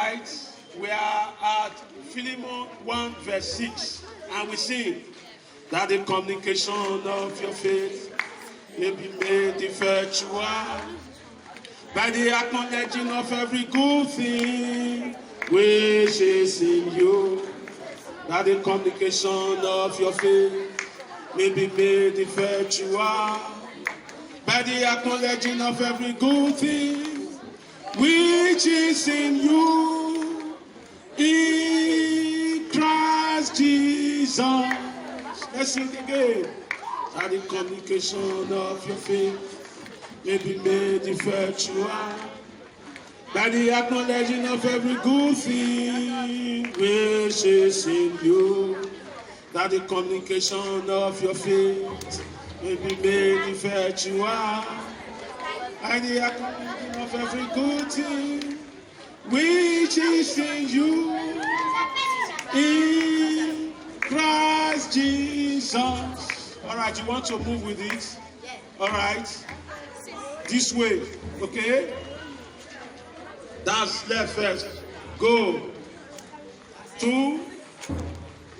right, we are at Philemon 1 verse 6, and we sing that the communication of your faith may be made effectual by the acknowledging of every good thing which is in you, that the communication of your faith may be made effectual by the acknowledging of every good thing which is in you, in Christ Jesus. Let's sing again. That the communication of your faith may be made effectual by the acknowledging of every good thing which is in you, that the communication of your faith may be made effectual by the acknowledging of every good thing which is in you, in Christ Jesus. All right, you want to move with it? All right, this way, okay? That's left first. Go. 2.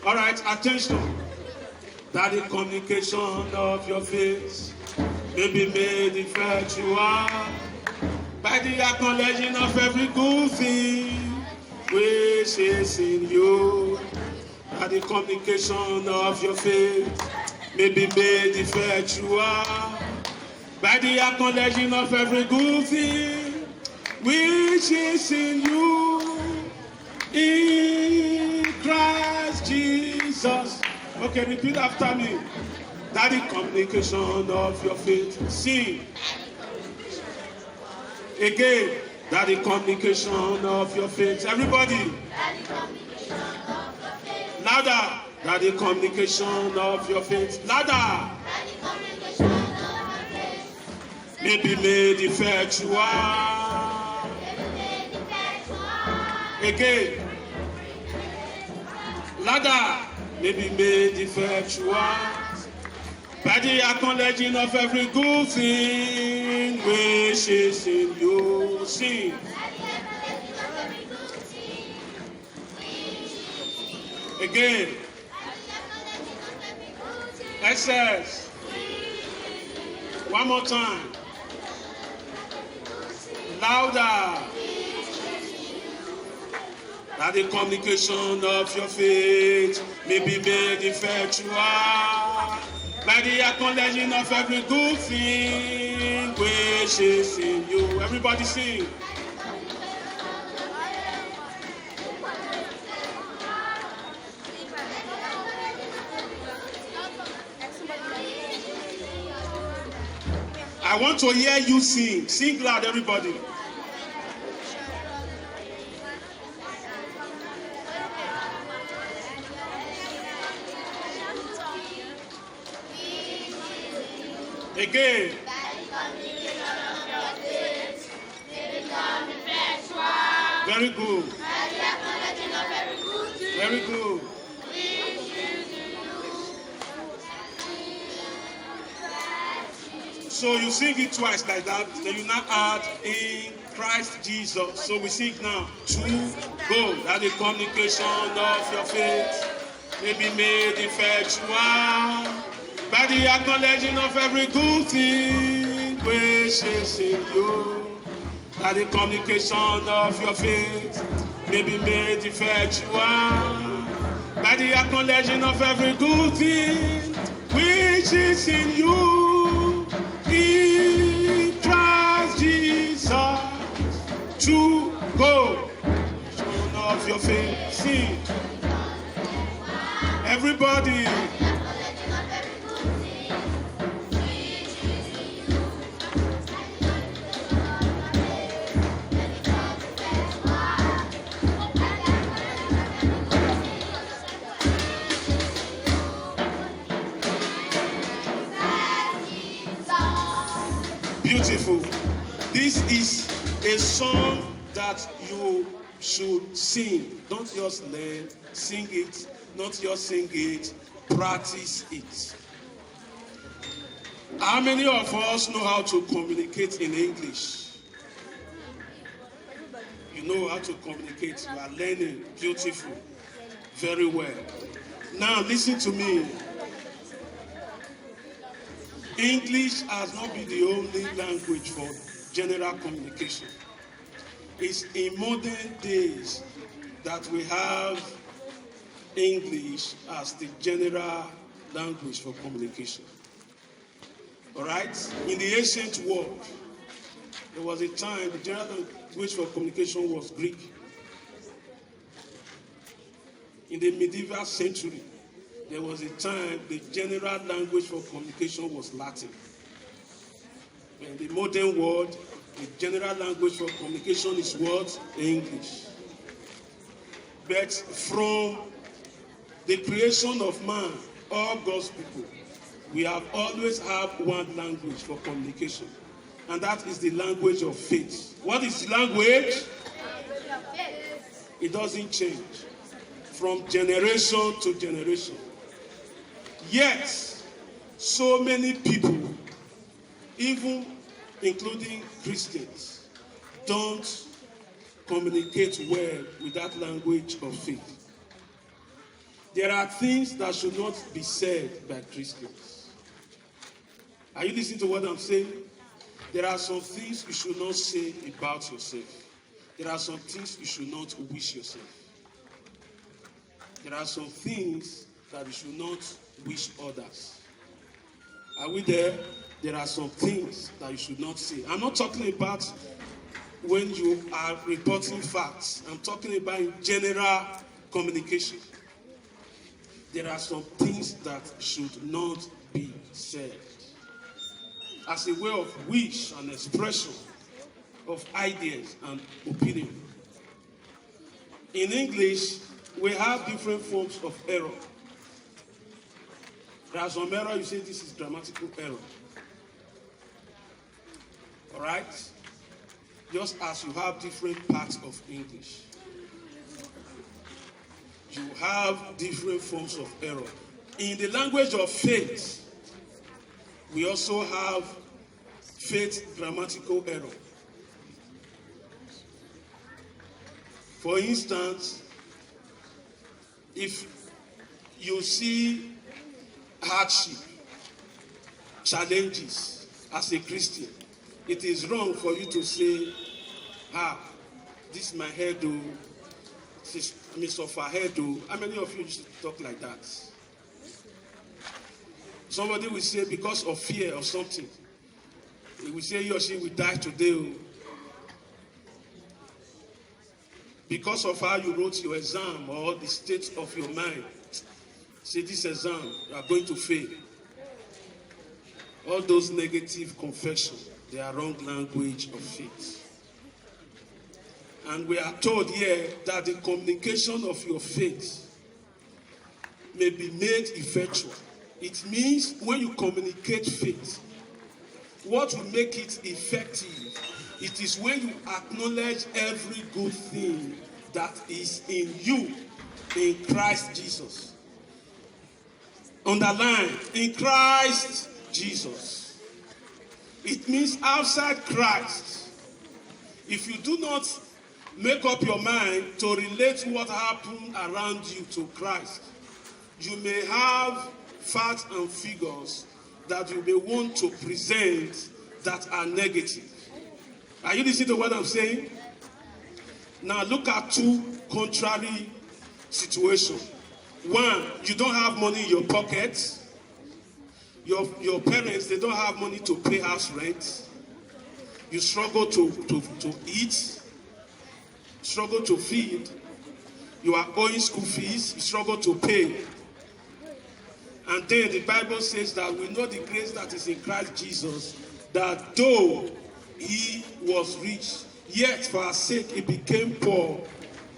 All right, attention. That the communication of your faith may be made effectual by the acknowledging of every good thing which is in you. That the communication of your faith may be made effectual by the acknowledging of every good thing which is in you, in Christ Jesus. Okay, repeat after me. That the communication of your faith. Sing. Again. That the communication of your faith. Everybody. Louder. That the communication of your faith. Louder. May be made effectual. Again. Louder. May be made effectual by the acknowledging of every good thing which is in you. Sing. Again. SS. One more time. Louder. That the communication of your faith may be made effectual by the acknowledging of every good thing which is in you. Everybody sing. I want to hear you sing. Sing loud, everybody. Again. Very good. Very good. So you sing it twice like that, then you now add in Christ Jesus. So we sing now. 2, go. That the communication of your faith may be made effectual by the acknowledging of every good thing which is in you. That the communication of your faith may be made effectual by the acknowledging of every good thing which is in you, in Christ Jesus. 2, go. Of your faith, sing. Everybody. Beautiful. This is a song that you should sing. Don't just learn, sing it. Not just sing it, practice it. How many of us know how to communicate in English? You know how to communicate. You are learning. Beautiful. Very well. Now listen to me. English has not been the only language for general communication. It's in modern days that we have English as the general language for communication. All right? In the ancient world, there was a time the general language for communication was Greek. In the medieval century, there was a time the general language for communication was Latin. In the modern world, the general language for communication is what? English. But from the creation of man, all God's people, we have always had one language for communication. And that is the language of faith. What is the language? It doesn't change from generation to generation. Yet, so many people, even including Christians, don't communicate well with that language of faith. There are things that should not be said by Christians. Are you listening to what I'm saying? There are some things you should not say about yourself. There are some things you should not wish yourself. There are some things that you should not wish others. Are we there? There are some things that you should not say. I'm not talking about when you are reporting facts. I'm talking about in general communication. There are some things that should not be said as a way of wish and expression of ideas and opinion. In English, we have different forms of error. There are some error, you say this is grammatical error. All right? Just as you have different parts of English, you have different forms of error. In the language of faith, we also have faith grammatical error. For instance, if you see hardship, challenges as a Christian, it is wrong for you to say, this is my head, this is suffer head. How many of you used to talk like that? Somebody will say because of fear or something, he will say he or she will die today. Because of how you wrote your exam or the state of your mind. Say this exam, you are going to fail. All those negative confessions, they are wrong language of faith. And we are told here that the communication of your faith may be made effectual. It means when you communicate faith, what will make it effective? It is when you acknowledge every good thing that is in you, in Christ Jesus. Underline, in Christ Jesus. It means outside Christ, if you do not make up your mind to relate what happened around you to Christ, you may have facts and figures that you may want to present that are negative. Are you listening to what I'm saying? Now look at two contrary situations. One, you don't have money in your pocket. Your parents, they don't have money to pay house rent. You struggle to eat, struggle to feed. You are owing school fees, you struggle to pay. And then the Bible says that we know the grace that is in Christ Jesus, that though he was rich, yet for our sake he became poor,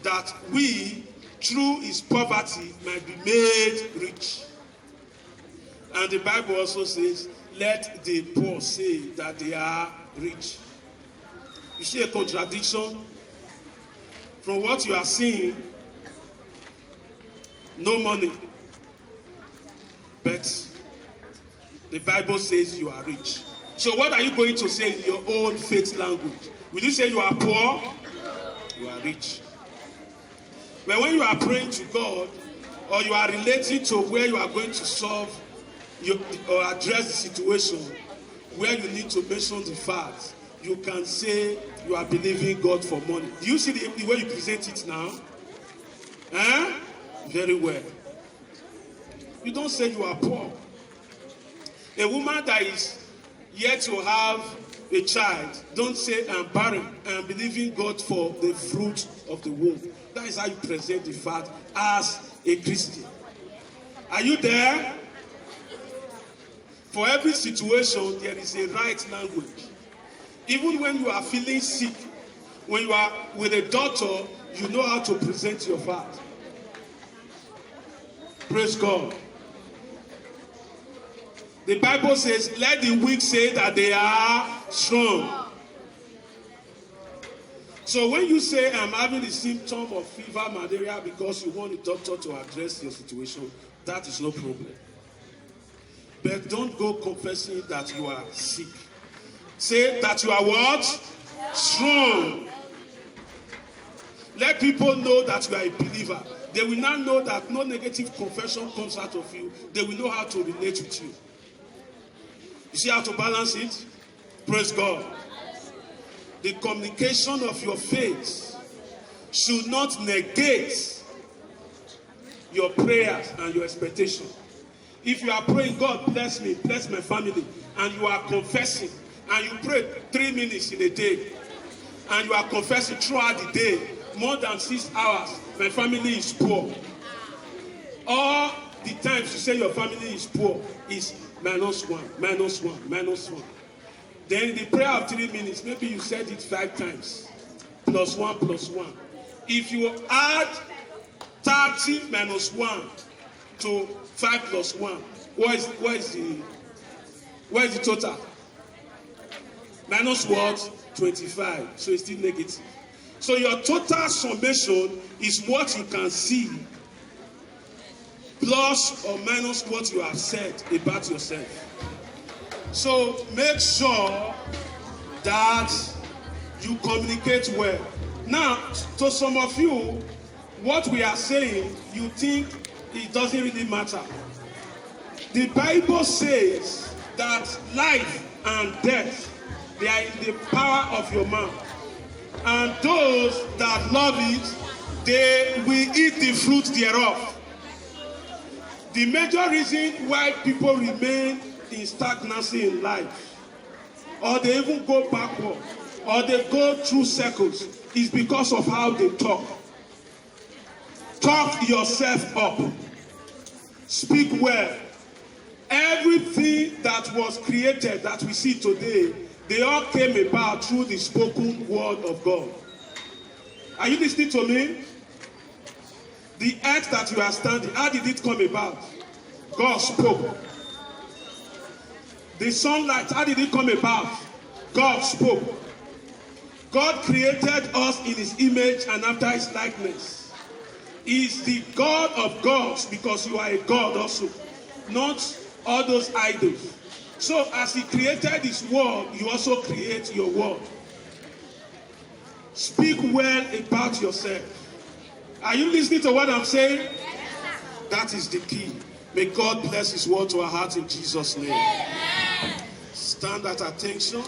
that we, through his poverty, might be made rich. And the Bible also says, let the poor say that they are rich. You see a contradiction? From what you are seeing, no money. But the Bible says you are rich. So what are you going to say in your own faith language? Will you say you are poor? you are rich. But when you are praying to God, or you are relating to where you are going to solve or address the situation, where you need to mention the facts, you can say you are believing God for money. Do you see the way you present it now? Very well. You don't say you are poor. A woman that is yet to have a child, don't say I'm barren. I'm believing God for the fruit of the womb. That is how you present the fact as a Christian. Are you there? For every situation, there is a right language. Even when you are feeling sick, when you are with a doctor, you know how to present your fact. Praise God. The Bible says, let the weak say that they are strong. So when you say, I'm having the symptom of fever, malaria, because you want a doctor to address your situation, that is no problem. But don't go confessing that you are sick. Say that you are what? Strong. Let people know that you are a believer. They will now know that no negative confession comes out of you. They will know how to relate with you. You see how to balance it? Praise God. The communication of your faith should not negate your prayers and your expectation. If you are praying, God bless me, bless my family, and you are confessing, and you pray 3 minutes in a day, and you are confessing throughout the day, more than 6 hours, my family is poor. All the times you say your family is poor is -1, -1, -1. Then in the prayer of 3 minutes, maybe you said it 5 times. +1, +1. If you add 30 -1 to 5 + 1, what is the total? Minus what? 25. So it's still negative. So your total summation is what you can see, plus or minus what you have said about yourself. So make sure that you communicate well. Now, to some of you, what we are saying, you think it doesn't really matter. The Bible says that life and death, they are in the power of your mouth. And those that love it, they will eat the fruit thereof. The major reason why people remain in stagnancy in life, or they even go backward, or they go through circles, is because of how they talk. Talk yourself up. Speak well. Everything that was created that we see today, they all came about through the spoken word of God. Are you listening to me? The earth that you are standing, how did it come about? God spoke. The sunlight, how did it come about? God spoke. God created us in his image and after his likeness. He is the God of gods, because you are a God also, not all those idols. So as he created his world, you also create your world. Speak well about yourself. Are you listening to what I'm saying? That is the key. May God bless his word to our hearts in Jesus' name. Stand at attention.